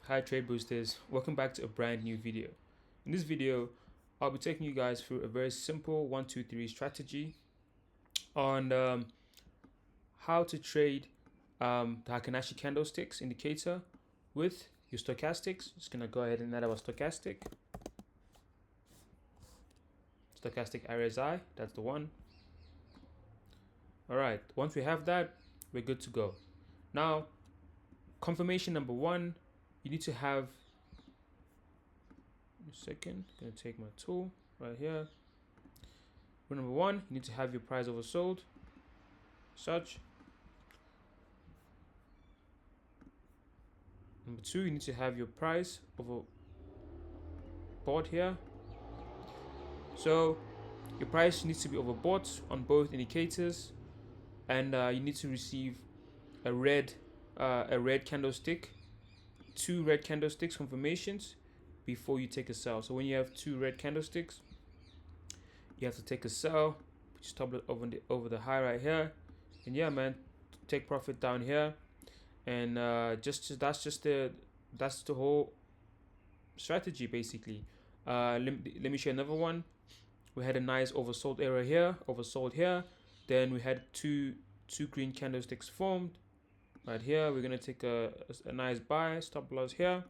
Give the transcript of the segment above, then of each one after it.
Hi trade boosters, welcome back to a brand new video. In this video, I'll be taking you guys through a very simple 1-2-3 strategy on how to trade the Heikin Ashi candlesticks indicator with your stochastics. Just gonna go ahead and add our stochastic RSI, that's the one. All right, once we have that, we're good to go. Now, confirmation number one, you need to have a second. I'm gonna take my tool right here. Rule number one, you need to have your price oversold. Such. Number two, you need to have your price overbought here. So your price needs to be overbought on both indicators, and you need to receive a red candlestick, 2 red candlesticks confirmations before you take a sell. So when you have 2 red candlesticks, you have to take a sell, stop it over the high right here, and yeah, man, take profit down here, and that's the whole strategy basically. Let me show another one. We had a nice oversold area here, oversold here, then we had two green candlesticks formed right here. We're gonna take a nice buy, stop loss here.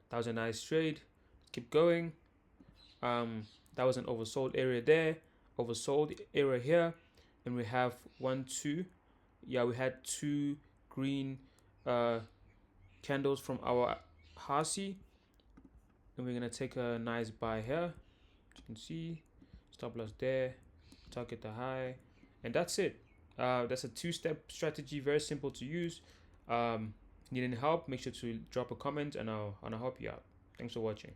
That was a nice trade. Keep going. That was an oversold area there, oversold area here, and we have 1, 2. Yeah, we had 2 green candles from our Hasi, and we're gonna take a nice buy here. As you can see, stop loss there, target the high, and that's it. That's a 2-step strategy, very simple to use. Need any help, make sure to drop a comment and I'll help you out. Thanks for watching.